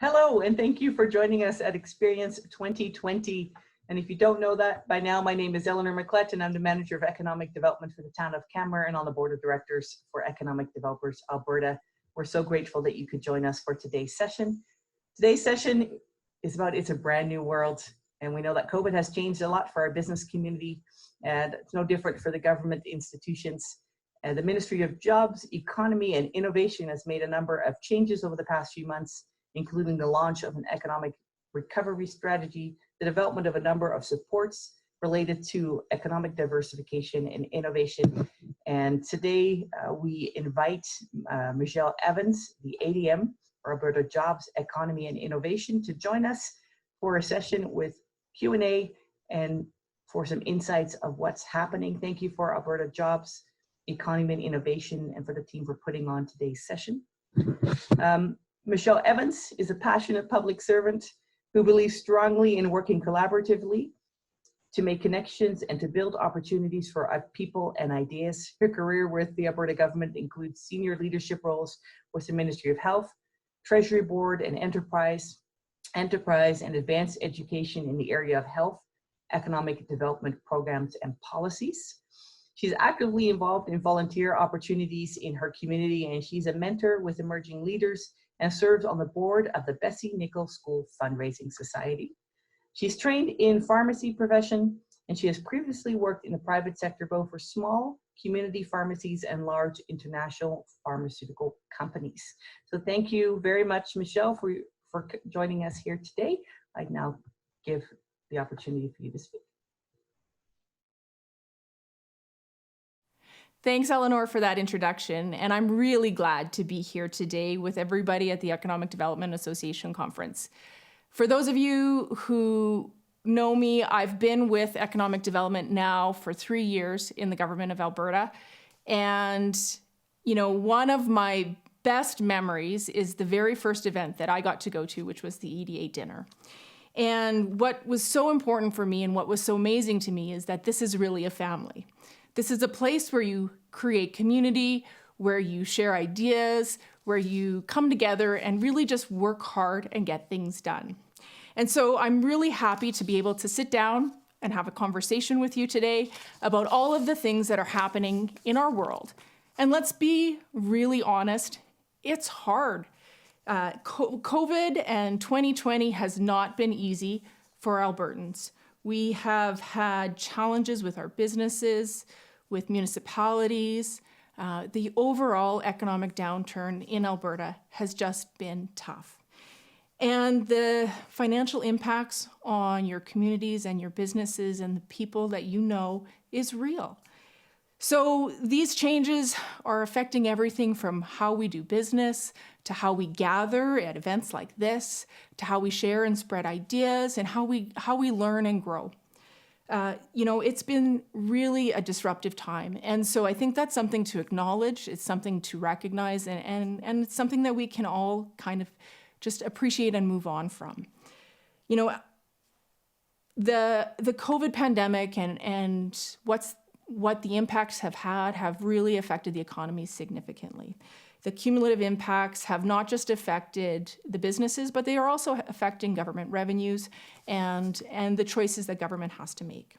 Hello, and thank you for joining us at Experience 2020. And if you don't know that by now, my name is Eleanor McClett, and I'm the Manager of Economic Development for the town of Camera and on the Board of Directors for Economic Developers Alberta. We're so grateful that you could join us for today's session. Today's session is about It's a Brand New World, and we know that COVID has changed a lot for our business community, and it's no different for the government institutions. And the Ministry of Jobs, Economy and Innovation has made a number of changes over the past few months, including the launch of an economic recovery strategy, the development of a number of supports related to economic diversification and innovation. And today we invite Michelle Evans, the ADM for Alberta Jobs, Economy and Innovation, to join us for a session with Q&A and for some insights of what's happening. Thank you for Alberta Jobs, Economy and Innovation, and for the team for putting on today's session. Michelle Evans is a passionate public servant who believes strongly in working collaboratively to make connections and to build opportunities for people and ideas. Her career with the Alberta government includes senior leadership roles with the Ministry of Health, Treasury Board and Enterprise and advanced education in the area of health, economic development programs and policies. She's actively involved in volunteer opportunities in her community, and she's a mentor with emerging leaders and serves on the board of the Bessie Nicol School Fundraising Society. She's trained in pharmacy profession, and she has previously worked in the private sector, both for small community pharmacies and large international pharmaceutical companies. So thank you very much, Michelle, for joining us here today. I now give the opportunity for you to speak. Thanks, Eleanor, for that introduction, and I'm really glad to be here today with everybody at the Economic Development Association Conference. For those of you who know me, I've been with economic development now for 3 years in the government of Alberta, and one of my best memories is the very first event that I got to go to, which was the EDA dinner. And what was so important for me and what was so amazing to me is that this is really a family. This is a place where you create community, where you share ideas, where you come together and really just work hard and get things done. And so I'm really happy to be able to sit down and have a conversation with you today about all of the things that are happening in our world. And let's be really honest, it's hard. COVID and 2020 has not been easy for Albertans. We have had challenges with our businesses, with municipalities. The overall economic downturn in Alberta has just been tough. And the financial impacts on your communities and your businesses and the people that you know is real. So these changes are affecting everything from how we do business, to how we gather at events like this, to how we share and spread ideas, and how we learn and grow. It's been really a disruptive time. And so I think that's something to acknowledge. It's something to recognize, and it's something that we can all kind of just appreciate and move on from. The COVID pandemic and what the impacts have really affected the economy significantly. The cumulative impacts have not just affected the businesses, but they are also affecting government revenues and the choices that government has to make.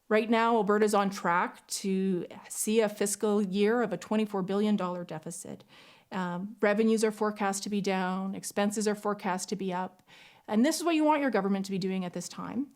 Right now, Alberta is on track to see a fiscal year of a $24 billion deficit. Revenues are forecast to be down, expenses are forecast to be up, and this is what you want your government to be doing at this time.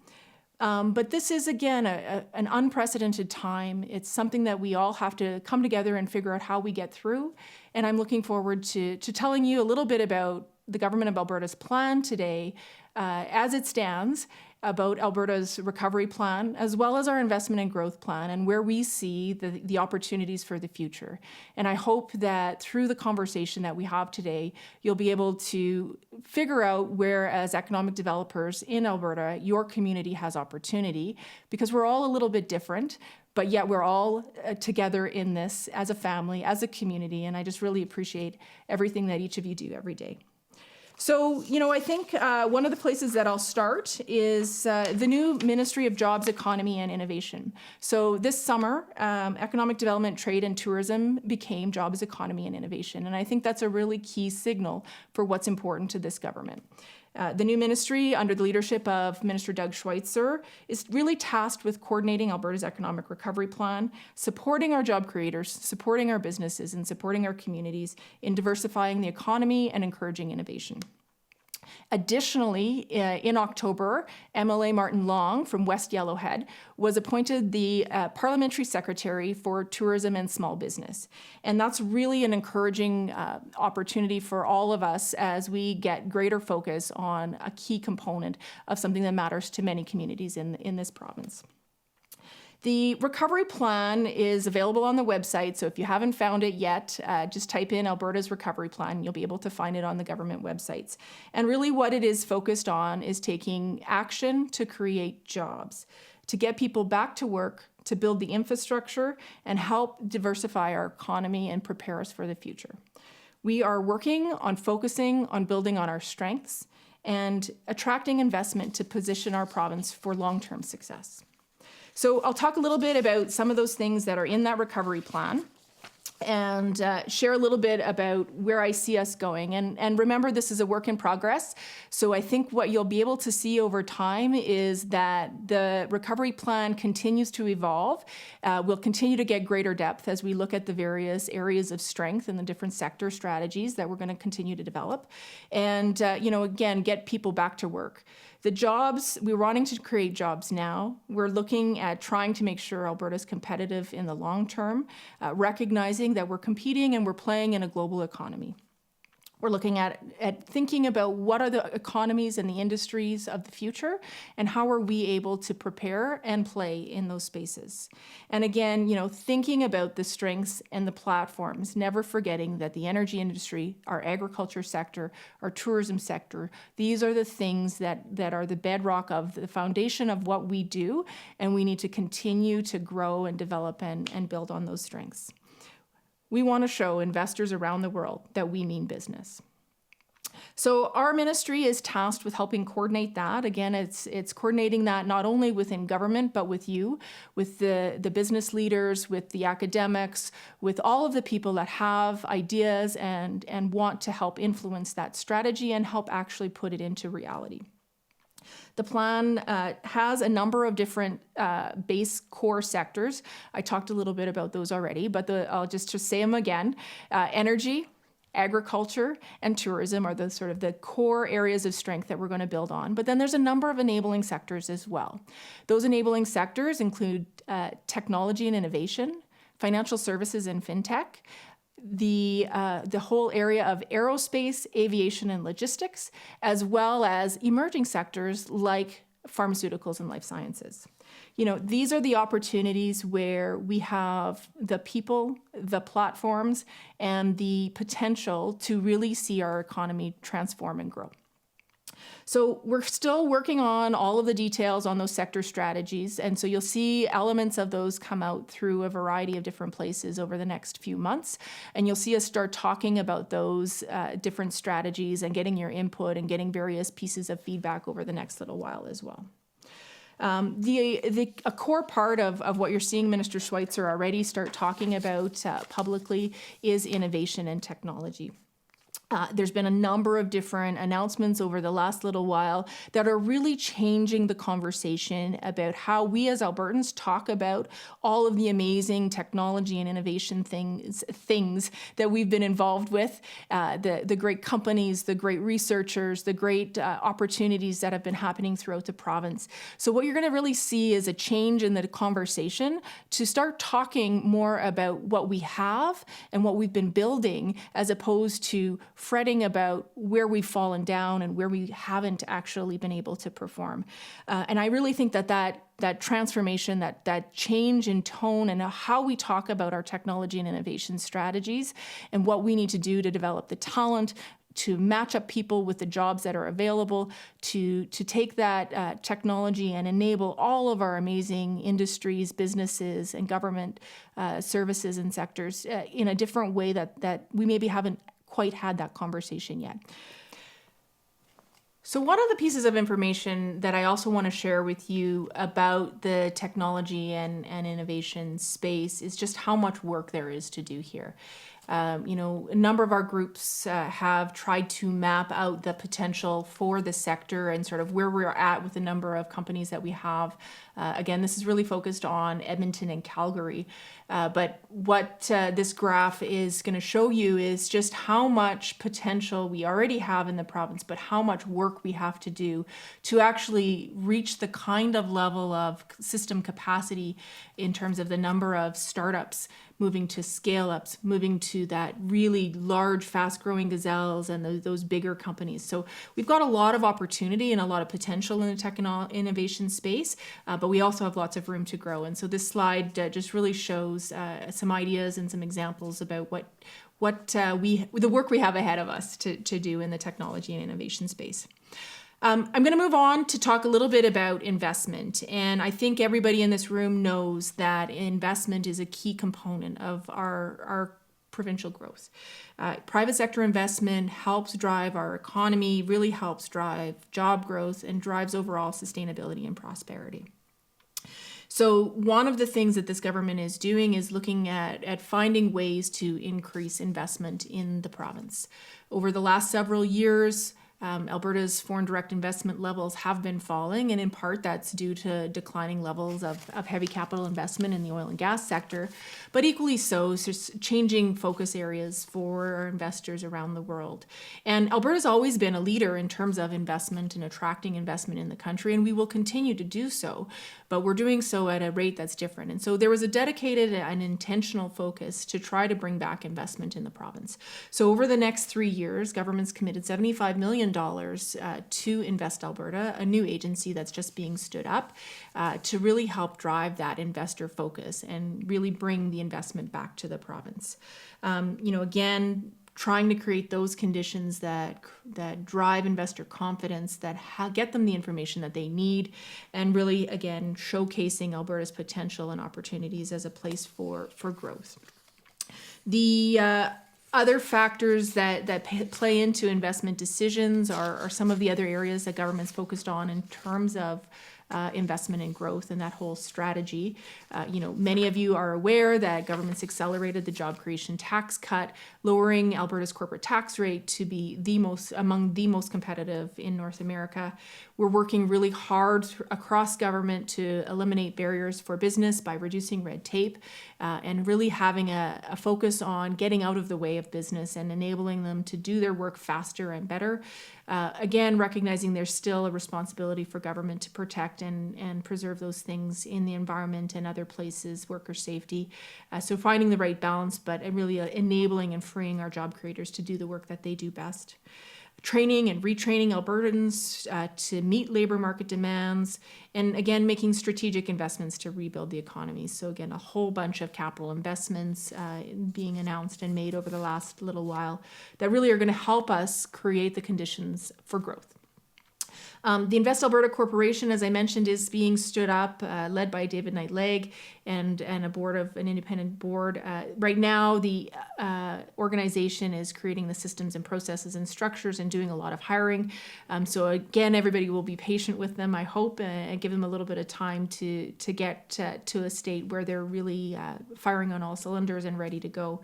But this is, again, an unprecedented time. It's something that we all have to come together and figure out how we get through. And I'm looking forward to telling you a little bit about the Government of Alberta's plan today as it stands, about Alberta's recovery plan, as well as our investment and growth plan, and where we see the opportunities for the future. And I hope that through the conversation that we have today, you'll be able to figure out where, as economic developers in Alberta, your community has opportunity, because we're all a little bit different, but yet we're all together in this as a family, as a community, and I just really appreciate everything that each of you do every day. So, I think one of the places that I'll start is the new Ministry of Jobs, Economy and Innovation. So this summer, Economic Development, Trade and Tourism became Jobs, Economy and Innovation. And I think that's a really key signal for what's important to this government. The new ministry, under the leadership of Minister Doug Schweitzer, is really tasked with coordinating Alberta's economic recovery plan, supporting our job creators, supporting our businesses, and supporting our communities in diversifying the economy and encouraging innovation. Additionally, in October, MLA Martin Long from West Yellowhead was appointed the Parliamentary Secretary for Tourism and Small Business. And that's really an encouraging opportunity for all of us as we get greater focus on a key component of something that matters to many communities in this province. The recovery plan is available on the website, so if you haven't found it yet, just type in Alberta's recovery plan. You'll be able to find it on the government websites. And really what it is focused on is taking action to create jobs, to get people back to work, to build the infrastructure, and help diversify our economy and prepare us for the future. We are working on focusing on building on our strengths and attracting investment to position our province for long-term success. So I'll talk a little bit about some of those things that are in that recovery plan and share a little bit about where I see us going. And remember, this is a work in progress. So I think what you'll be able to see over time is that the recovery plan continues to evolve. We'll continue to get greater depth as we look at the various areas of strength and the different sector strategies that we're going to continue to develop. And, again, get people back to work. The jobs, we're wanting to create jobs now. We're looking at trying to make sure Alberta's competitive in the long term, recognizing that we're competing and we're playing in a global economy. We're looking at thinking about what are the economies and the industries of the future and how are we able to prepare and play in those spaces. And again, thinking about the strengths and the platforms, never forgetting that the energy industry, our agriculture sector, our tourism sector, these are the things that are the bedrock of the foundation of what we do, and we need to continue to grow and develop and build on those strengths. We want to show investors around the world that we mean business. So our ministry is tasked with helping coordinate that. Again, it's coordinating that not only within government, but with you, with the business leaders, with the academics, with all of the people that have ideas and want to help influence that strategy and help actually put it into reality. The plan has a number of different base core sectors. I talked a little bit about those already, but I'll just say them again. Energy, agriculture, and tourism are the sort of the core areas of strength that we're going to build on. But then there's a number of enabling sectors as well. Those enabling sectors include technology and innovation, financial services and fintech, the whole area of aerospace, aviation, and logistics, as well as emerging sectors like pharmaceuticals and life sciences. These are the opportunities where we have the people, the platforms, and the potential to really see our economy transform and grow. So we're still working on all of the details on those sector strategies. And so you'll see elements of those come out through a variety of different places over the next few months. And you'll see us start talking about those different strategies and getting your input and getting various pieces of feedback over the next little while as well. A core part of what you're seeing Minister Schweitzer already start talking about publicly is innovation and technology. There's been a number of different announcements over the last little while that are really changing the conversation about how we as Albertans talk about all of the amazing technology and innovation things that we've been involved with, the great companies, the great researchers, the great opportunities that have been happening throughout the province. So what you're going to really see is a change in the conversation to start talking more about what we have and what we've been building, as opposed to fretting about where we've fallen down and where we haven't actually been able to perform. And I really think that transformation, that change in tone and how we talk about our technology and innovation strategies and what we need to do to develop the talent, to match up people with the jobs that are available, to take that technology and enable all of our amazing industries, businesses, and government services and sectors in a different way that we maybe haven't quite had that conversation yet. So one of the pieces of information that I also want to share with you about the technology and innovation space is just how much work there is to do here. A number of our groups have tried to map out the potential for the sector and sort of where we're at with the number of companies that we have. Again, this is really focused on Edmonton and Calgary. But what this graph is going to show you is just how much potential we already have in the province, but how much work we have to do to actually reach the kind of level of system capacity in terms of the number of startups moving to scale-ups, moving to that really large, fast-growing gazelles and those bigger companies. So we've got a lot of opportunity and a lot of potential in the innovation space, but we also have lots of room to grow. And so this slide just really shows some ideas and some examples about the work we have ahead of us to do in the technology and innovation space. I'm going to move on to talk a little bit about investment. And I think everybody in this room knows that investment is a key component of our provincial growth. Private sector investment helps drive our economy, really helps drive job growth, and drives overall sustainability and prosperity. So one of the things that this government is doing is looking at finding ways to increase investment in the province. Over the last several years, Alberta's foreign direct investment levels have been falling, and in part that's due to declining levels of heavy capital investment in the oil and gas sector, but equally so, just changing focus areas for our investors around the world. And Alberta's always been a leader in terms of investment and attracting investment in the country, and we will continue to do so, but we're doing so at a rate that's different. And so there was a dedicated and intentional focus to try to bring back investment in the province. So over the next 3 years, government's committed $75 million to Invest Alberta, a new agency that's just being stood up to really help drive that investor focus and really bring the investment back to the province. Again, trying to create those conditions that drive investor confidence, that get them the information that they need, and really, again, showcasing Alberta's potential and opportunities as a place for growth. The other factors that play into investment decisions are some of the other areas that government's focused on in terms of investment and growth and that whole strategy. Many of you are aware that government's accelerated the job creation tax cut, lowering Alberta's corporate tax rate to be among the most competitive in North America. We're working really hard across government to eliminate barriers for business by reducing red tape and really having a focus on getting out of the way of business and enabling them to do their work faster and better. Again, recognizing there's still a responsibility for government to protect and preserve those things in the environment and other places, worker safety. So finding the right balance, but really enabling and freeing our job creators to do the work that they do best. Training and retraining Albertans to meet labor market demands, and again, making strategic investments to rebuild the economy. So again, a whole bunch of capital investments being announced and made over the last little while that really are going to help us create the conditions for growth. The Invest Alberta Corporation, as I mentioned, is being stood up, led by David Knight-Legg and an independent board. Right now, the organization is creating the systems and processes and structures and doing a lot of hiring. So again, everybody will be patient with them, I hope, and give them a little bit of time to get to a state where they're really firing on all cylinders and ready to go.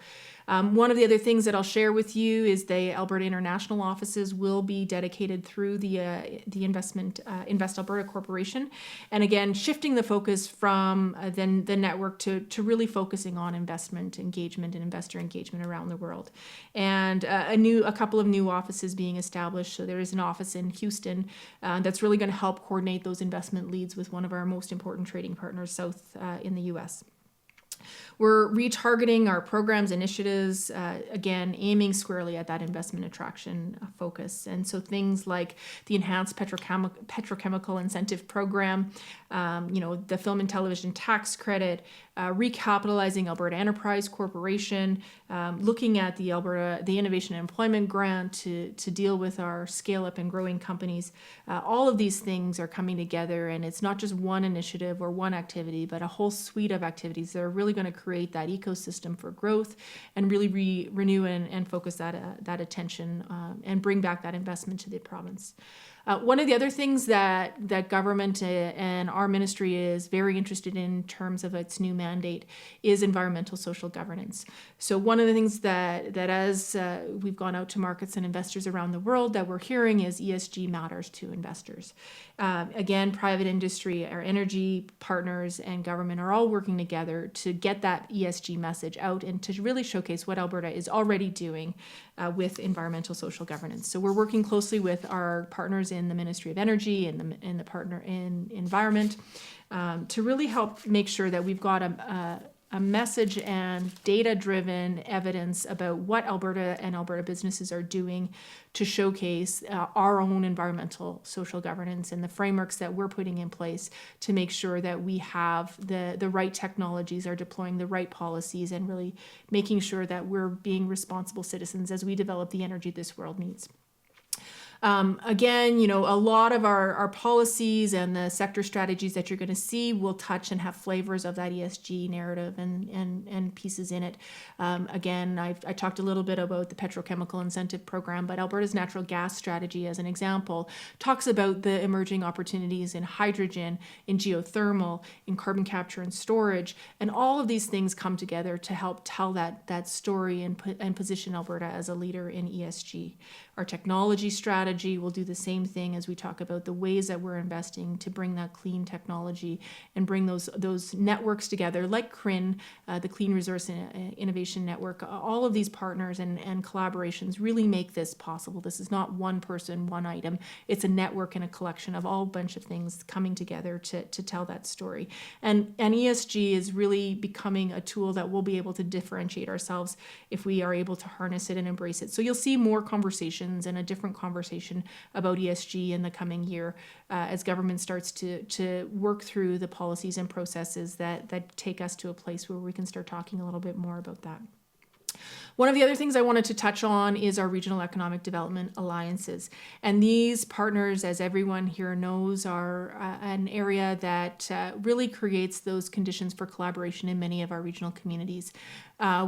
One of the other things that I'll share with you is the Alberta International offices will be dedicated through the Invest Alberta Corporation, and again shifting the focus from the network to really focusing on investment engagement and investor engagement around the world, and a couple of new offices being established. So there is an office in Houston that's really going to help coordinate those investment leads with one of our most important trading partners south in the U.S. We're retargeting our programs, initiatives, again, aiming squarely at that investment attraction focus. And so things like the enhanced petrochemical incentive program, the film and television tax credit, recapitalizing Alberta Enterprise Corporation, looking at the Innovation and Employment Grant to deal with our scale-up and growing companies. All of these things are coming together, and it's not just one initiative or one activity, but a whole suite of activities that are really really going to create that ecosystem for growth and really renew and focus that attention and bring back that investment to the province. One of the other things that government and our ministry is very interested in terms of its new mandate is environmental social governance. So one of the things that as we've gone out to markets and investors around the world that we're hearing is ESG matters to investors. Again, private industry, our energy partners and government are all working together to get that ESG message out and to really showcase what Alberta is already doing with environmental social governance. So we're working closely with our partners in the Ministry of Energy and the partner in Environment to really help make sure that we've got a message and data-driven evidence about what Alberta and Alberta businesses are doing to showcase our own environmental social governance and the frameworks that we're putting in place to make sure that we have the right technologies, are deploying the right policies, and really making sure that we're being responsible citizens as we develop the energy this world needs. Again, a lot of our policies and the sector strategies that you're going to see will touch and have flavors of that ESG narrative and pieces in it. Again, I talked a little bit about the petrochemical incentive program, but Alberta's natural gas strategy, as an example, talks about the emerging opportunities in hydrogen, in geothermal, in carbon capture and storage, and all of these things come together to help tell that story and position Alberta as a leader in ESG. Our technology strategy will do the same thing as we talk about the ways that we're investing to bring that clean technology and bring those networks together, like CRIN, the Clean Resource Innovation Network. All of these partners and collaborations really make this possible. This is not one person, one item. It's a network and a collection of all bunch of things coming together to tell that story. And ESG is really becoming a tool that we'll be able to differentiate ourselves if we are able to harness it and embrace it. So you'll see more conversations and a different conversation about ESG in the coming year as government starts to work through the policies and processes that take us to a place where we can start talking a little bit more about that. One of the other things I wanted to touch on is our regional economic development alliances. And these partners, as everyone here knows, are an area that really creates those conditions for collaboration in many of our regional communities.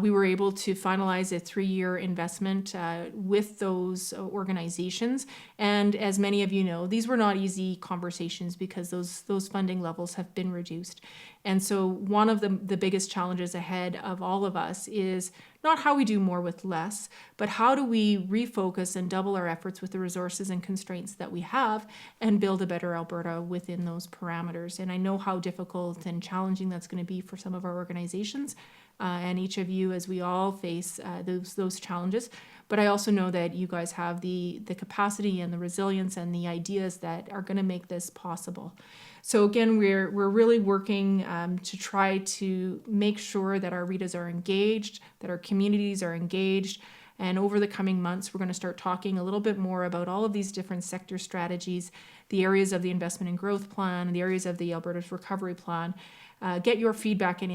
We were able to finalize a 3-year investment with those organizations. And as many of you know, these were not easy conversations because those funding levels have been reduced. And so one of the biggest challenges ahead of all of us is not how we do more with less, but how do we refocus and double our efforts with the resources and constraints that we have and build a better Alberta within those parameters. And I know how difficult and challenging that's going to be for some of our organizations and each of you as we all face those challenges. But I also know that you guys have the capacity and the resilience and the ideas that are going to make this possible. So again, we're really working to try to make sure that our REITs are engaged, that our communities are engaged. And over the coming months, we're going to start talking a little bit more about all of these different sector strategies, the areas of the investment and growth plan, the areas of the Alberta's recovery plan. Get your feedback and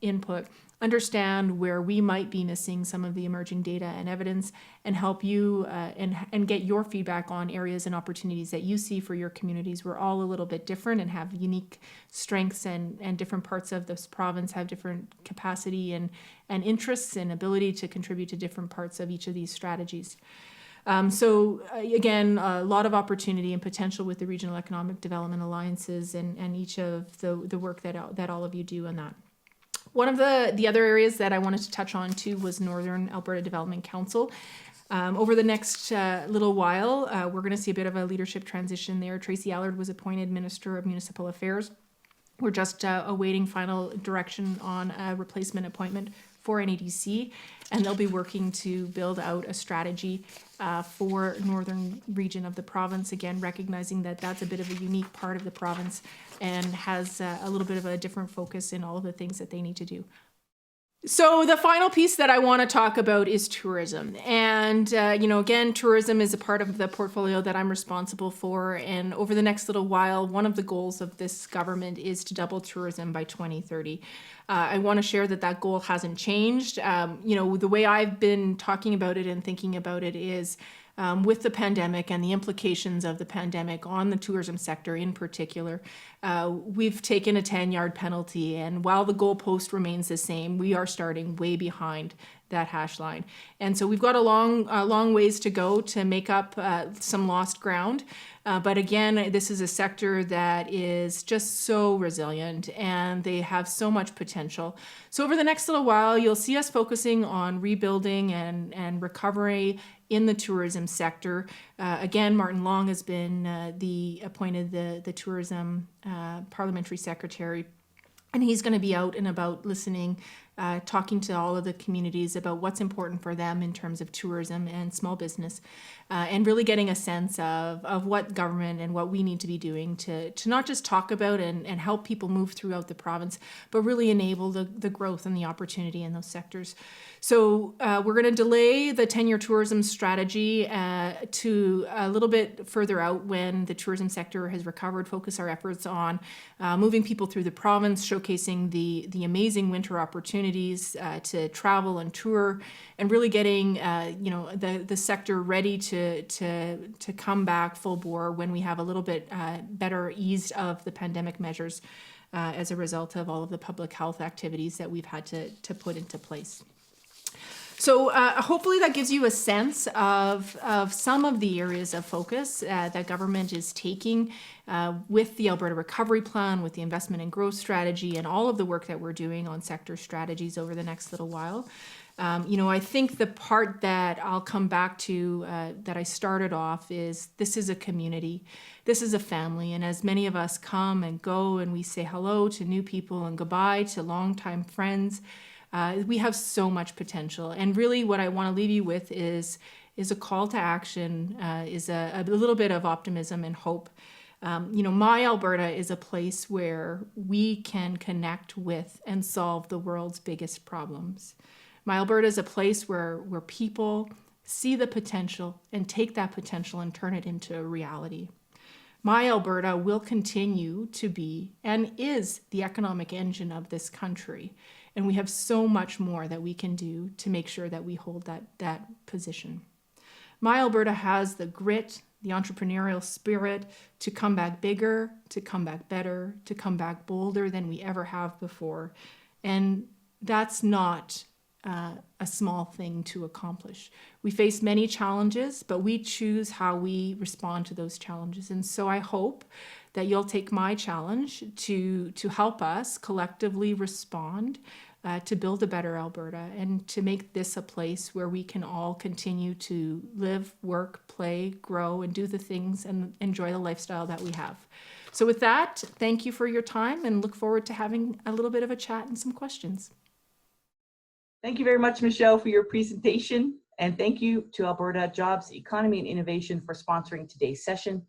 input, understand where we might be missing some of the emerging data and evidence, and help you and get your feedback on areas and opportunities that you see for your communities. We're all a little bit different and have unique strengths, and different parts of this province have different capacity and interests and ability to contribute to different parts of each of these strategies. So again, a lot of opportunity and potential with the Regional Economic Development Alliances and each of the work that all of you do on that. One of the other areas that I wanted to touch on too was Northern Alberta Development Council. Over the next little while, we're going to see a bit of a leadership transition there. Tracy Allard was appointed Minister of Municipal Affairs. We're just awaiting final direction on a replacement appointment for NADC, and they'll be working to build out a strategy for northern region of the province, again recognizing that that's a bit of a unique part of the province and has a little bit of a different focus in all of the things that they need to do. So the final piece that I want to talk about is tourism. And, again, tourism is a part of the portfolio that I'm responsible for. And over the next little while, one of the goals of this government is to double tourism by 2030. I want to share that goal hasn't changed. The way I've been talking about it and thinking about it is with the pandemic and the implications of the pandemic on the tourism sector in particular. We've taken a 10-yard penalty, and while the goalpost remains the same, we are starting way behind that hash line. And so we've got a long ways to go to make up some lost ground. But again, this is a sector that is just so resilient, and they have so much potential. So over the next little while, you'll see us focusing on rebuilding and recovery in the tourism sector. Again, Martin Long has been appointed the tourism parliamentary secretary. And he's going to be out and about listening, talking to all of the communities about what's important for them in terms of tourism and small business, and really getting a sense of what government and what we need to be doing to not just talk about and help people move throughout the province, but really enable the growth and the opportunity in those sectors. So we're going to delay the 10-year tourism strategy to a little bit further out when the tourism sector has recovered, focus our efforts on moving people through the province, showcasing the amazing winter opportunities to travel and tour, and really getting the sector ready to come back full bore when we have a little bit better ease of the pandemic measures as a result of all of the public health activities that we've had to put into place. So hopefully that gives you a sense of some of the areas of focus that government is taking with the Alberta Recovery Plan, with the investment and growth strategy, and all of the work that we're doing on sector strategies over the next little while. I think the part that I'll come back to that I started off is this is a community. This is a family. And as many of us come and go and we say hello to new people and goodbye to longtime friends, we have so much potential. And really what I want to leave you with is a call to action, is a little bit of optimism and hope. My Alberta is a place where we can connect with and solve the world's biggest problems. My Alberta is a place where people see the potential and take that potential and turn it into a reality. My Alberta will continue to be and is the economic engine of this country. And we have so much more that we can do to make sure that we hold that position. My Alberta has the grit, the entrepreneurial spirit to come back bigger, to come back better, to come back bolder than we ever have before. And that's not a small thing to accomplish. We face many challenges, but we choose how we respond to those challenges. And so I hope that you'll take my challenge to help us collectively respond to build a better Alberta and to make this a place where we can all continue to live, work, play, grow, and do the things and enjoy the lifestyle that we have. So with that, thank you for your time and look forward to having a little bit of a chat and some questions. Thank you very much, Michelle, for your presentation. And thank you to Alberta Jobs, Economy and Innovation for sponsoring today's session.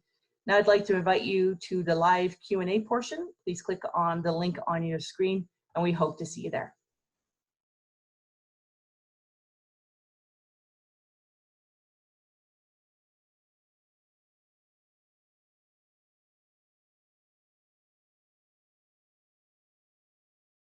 Now I'd like to invite you to the live Q&A portion. Please click on the link on your screen and we hope to see you there.